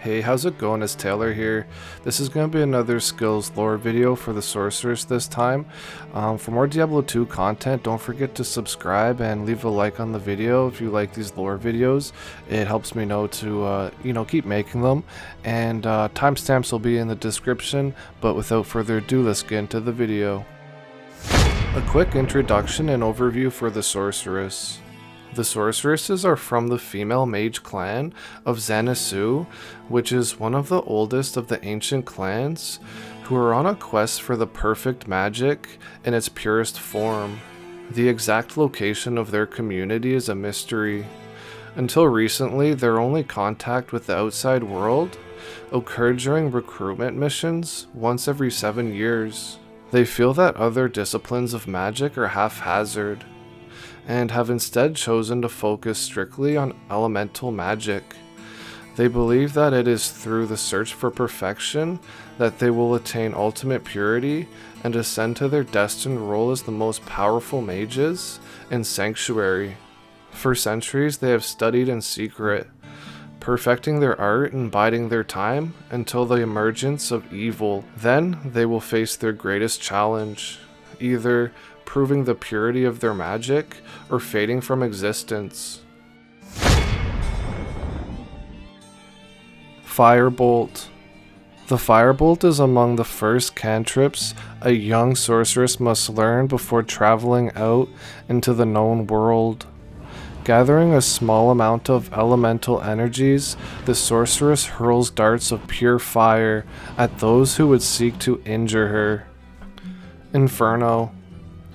Hey, how's it going? It's Taylor here. This is going to be another skills lore video for the Sorceress this time. For more Diablo 2 content, don't forget to subscribe and leave a like on the video if you like these lore videos. It helps me know to, keep making them. And timestamps will be in the description, but without further ado, let's get into the video. A quick introduction and overview for the Sorceress. The Sorceresses are from the female mage clan of Xanasu, which is one of the oldest of the ancient clans, who are on a quest for the perfect magic in its purest form. The exact location of their community is a mystery. Until recently, their only contact with the outside world occurred during recruitment missions once every 7 years. They feel that other disciplines of magic are haphazard, and have instead chosen to focus strictly on elemental magic. They believe that it is through the search for perfection that they will attain ultimate purity and ascend to their destined role as the most powerful mages in Sanctuary. For centuries they have studied in secret, perfecting their art and biding their time until the emergence of evil. Then they will face their greatest challenge, either proving the purity of their magic or fading from existence. Firebolt. The Firebolt is among the first cantrips a young sorceress must learn before traveling out into the known world. Gathering a small amount of elemental energies, the sorceress hurls darts of pure fire at those who would seek to injure her. Inferno.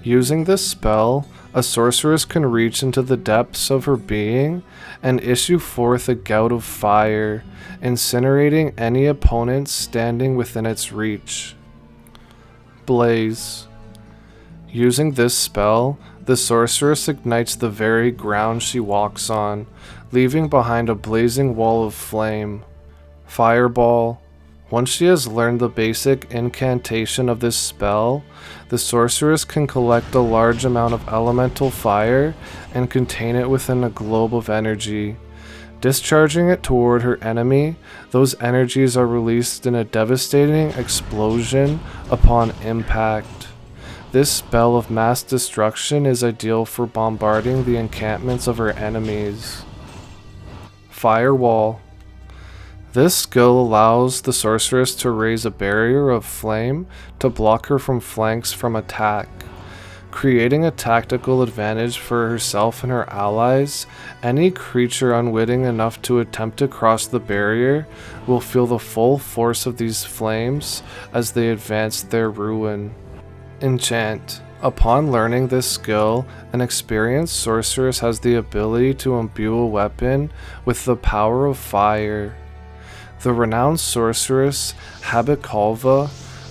Using this spell, a sorceress can reach into the depths of her being and issue forth a gout of fire, incinerating any opponent standing within its reach. Blaze. Using this spell, the sorceress ignites the very ground she walks on, leaving behind a blazing wall of flame. Fireball. Once she has learned the basic incantation of this spell, the sorceress can collect a large amount of elemental fire and contain it within a globe of energy. Discharging it toward her enemy, those energies are released in a devastating explosion upon impact. This spell of mass destruction is ideal for bombarding the encampments of her enemies. Firewall. This skill allows the sorceress to raise a barrier of flame to block her from flanks from attack. Creating a tactical advantage for herself and her allies, any creature unwitting enough to attempt to cross the barrier will feel the full force of these flames as they advance their ruin. Enchant. Upon learning this skill, an experienced sorceress has the ability to imbue a weapon with the power of fire. The renowned sorceress Habikalva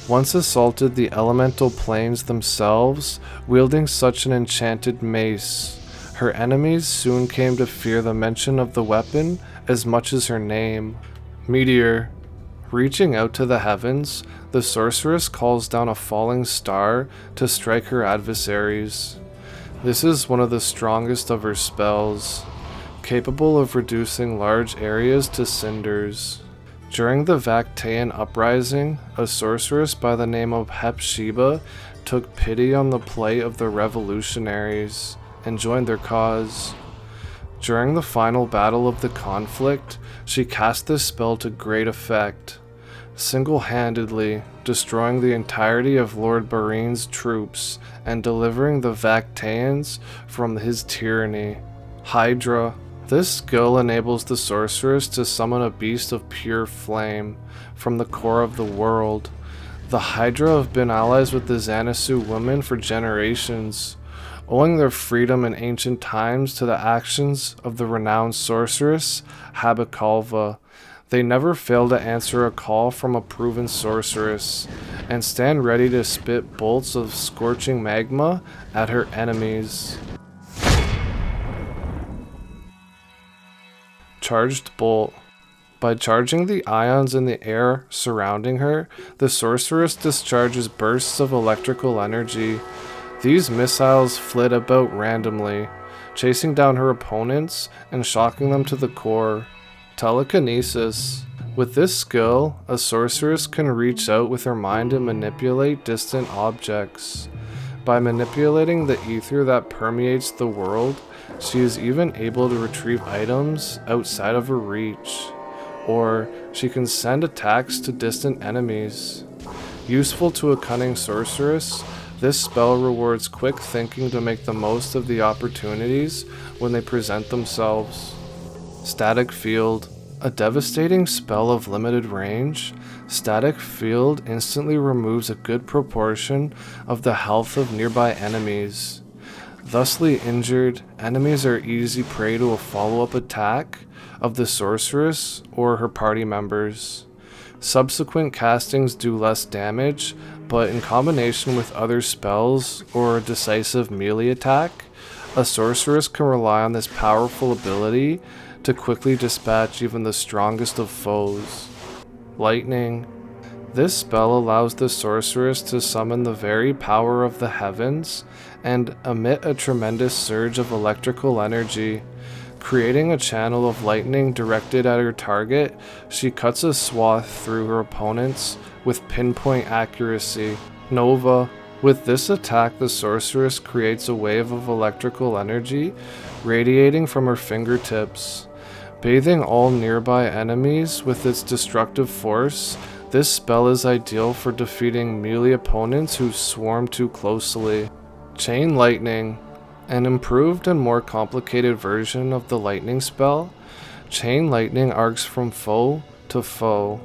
once assaulted the elemental planes themselves, wielding such an enchanted mace. Her enemies soon came to fear the mention of the weapon as much as her name. Meteor. Reaching out to the heavens, the sorceress calls down a falling star to strike her adversaries. This is one of the strongest of her spells, capable of reducing large areas to cinders. During the Vactaean uprising, a sorceress by the name of Hepzibah took pity on the plight of the revolutionaries and joined their cause. During the final battle of the conflict, she cast this spell to great effect, single-handedly destroying the entirety of Lord Barine's troops and delivering the Vactaeans from his tyranny. Hydra. This skill enables the sorceress to summon a beast of pure flame from the core of the world. The Hydra have been allies with the Xanasu women for generations, owing their freedom in ancient times to the actions of the renowned sorceress Habikalva. They never fail to answer a call from a proven sorceress, and stand ready to spit bolts of scorching magma at her enemies. Charged Bolt. By charging the ions in the air surrounding her, the sorceress discharges bursts of electrical energy. These missiles flit about randomly, chasing down her opponents and shocking them to the core. Telekinesis. With this skill, a sorceress can reach out with her mind and manipulate distant objects. By manipulating the ether that permeates the world, she is even able to retrieve items outside of her reach, or she can send attacks to distant enemies. Useful to a cunning sorceress, this spell rewards quick thinking to make the most of the opportunities when they present themselves. Static Field. A devastating spell of limited range, Static Field instantly removes a good proportion of the health of nearby enemies. Thusly injured, enemies are easy prey to a follow-up attack of the sorceress or her party members. Subsequent castings do less damage, but in combination with other spells or a decisive melee attack, a sorceress can rely on this powerful ability to quickly dispatch even the strongest of foes. Lightning. This spell allows the sorceress to summon the very power of the heavens and emit a tremendous surge of electrical energy. Creating a channel of lightning directed at her target, she cuts a swath through her opponents with pinpoint accuracy. Nova. With this attack, the sorceress creates a wave of electrical energy radiating from her fingertips. Bathing all nearby enemies with its destructive force, this spell is ideal for defeating melee opponents who swarm too closely. Chain Lightning. An improved and more complicated version of the lightning spell, Chain Lightning arcs from foe to foe,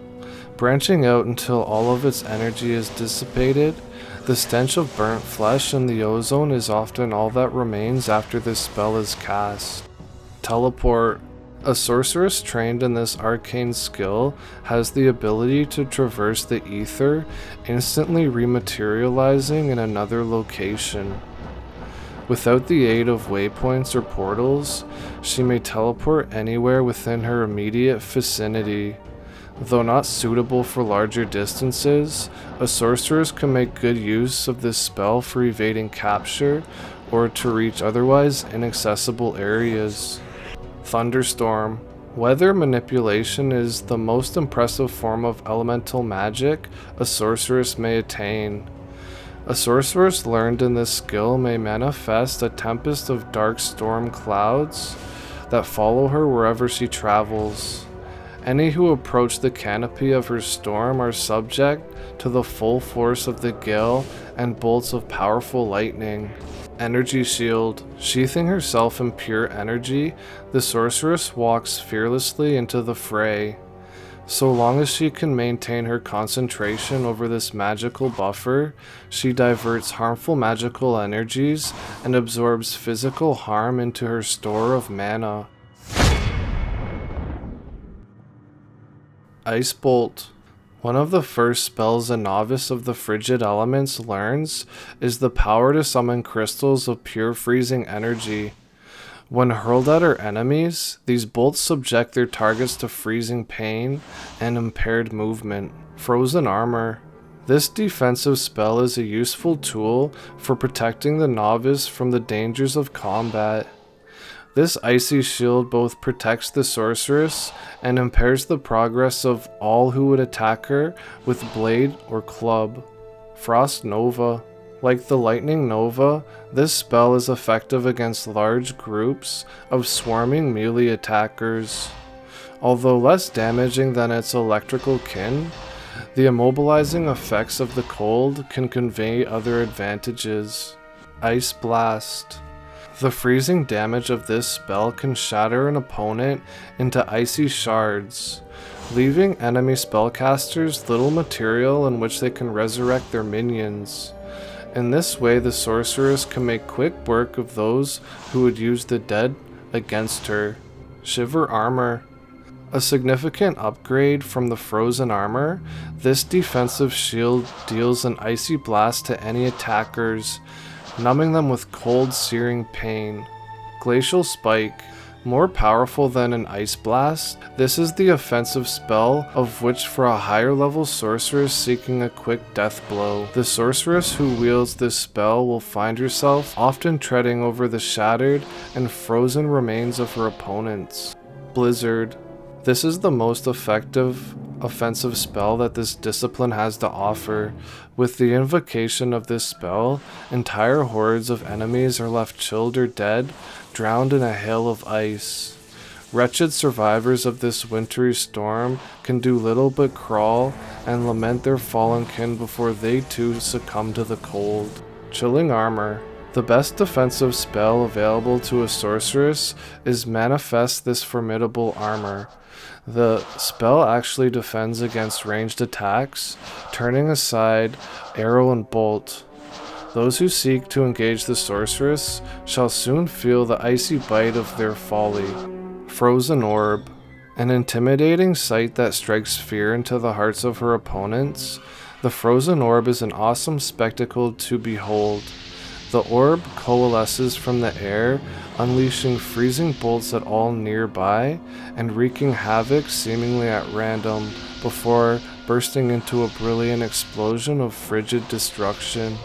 branching out until all of its energy is dissipated. The stench of burnt flesh and the ozone is often all that remains after this spell is cast. Teleport. A sorceress trained in this arcane skill has the ability to traverse the ether, instantly rematerializing in another location. Without the aid of waypoints or portals, she may teleport anywhere within her immediate vicinity. Though not suitable for larger distances, a sorceress can make good use of this spell for evading capture or to reach otherwise inaccessible areas. Thunderstorm. Weather manipulation is the most impressive form of elemental magic a sorceress may attain. A sorceress learned in this skill may manifest a tempest of dark storm clouds that follow her wherever she travels. Any who approach the canopy of her storm are subject to the full force of the gale and bolts of powerful lightning. Energy Shield. Sheathing herself in pure energy, the sorceress walks fearlessly into the fray. So long as she can maintain her concentration over this magical buffer, she diverts harmful magical energies and absorbs physical harm into her store of mana. Ice Bolt. One of the first spells a novice of the frigid elements learns is the power to summon crystals of pure freezing energy. When hurled at her enemies, these bolts subject their targets to freezing pain and impaired movement. Frozen Armor. This defensive spell is a useful tool for protecting the novice from the dangers of combat. This icy shield both protects the sorceress and impairs the progress of all who would attack her with blade or club. Frost Nova. Like the Lightning Nova, this spell is effective against large groups of swarming melee attackers. Although less damaging than its electrical kin, the immobilizing effects of the cold can convey other advantages. Ice Blast. The freezing damage of this spell can shatter an opponent into icy shards, leaving enemy spellcasters little material in which they can resurrect their minions. In this way, the sorceress can make quick work of those who would use the dead against her. Shiver Armor. A significant upgrade from the Frozen Armor, this defensive shield deals an icy blast to any attackers, numbing them with cold, searing pain. Glacial Spike. More powerful than an Ice Blast, this is the offensive spell of which for a higher level sorceress seeking a quick death blow. The sorceress who wields this spell will find herself often treading over the shattered and frozen remains of her opponents. Blizzard. This is the most effective offensive spell that this discipline has to offer. With the invocation of this spell, entire hordes of enemies are left chilled or dead, drowned in a hail of ice. Wretched survivors of this wintry storm can do little but crawl and lament their fallen kin before they too succumb to the cold. Chilling Armor. The best defensive spell available to a sorceress is Manifest this formidable armor. The spell actually defends against ranged attacks, turning aside arrow and bolt. Those who seek to engage the sorceress shall soon feel the icy bite of their folly. Frozen Orb. An intimidating sight that strikes fear into the hearts of her opponents, the Frozen Orb is an awesome spectacle to behold. The orb coalesces from the air, unleashing freezing bolts at all nearby and wreaking havoc seemingly at random before bursting into a brilliant explosion of frigid destruction.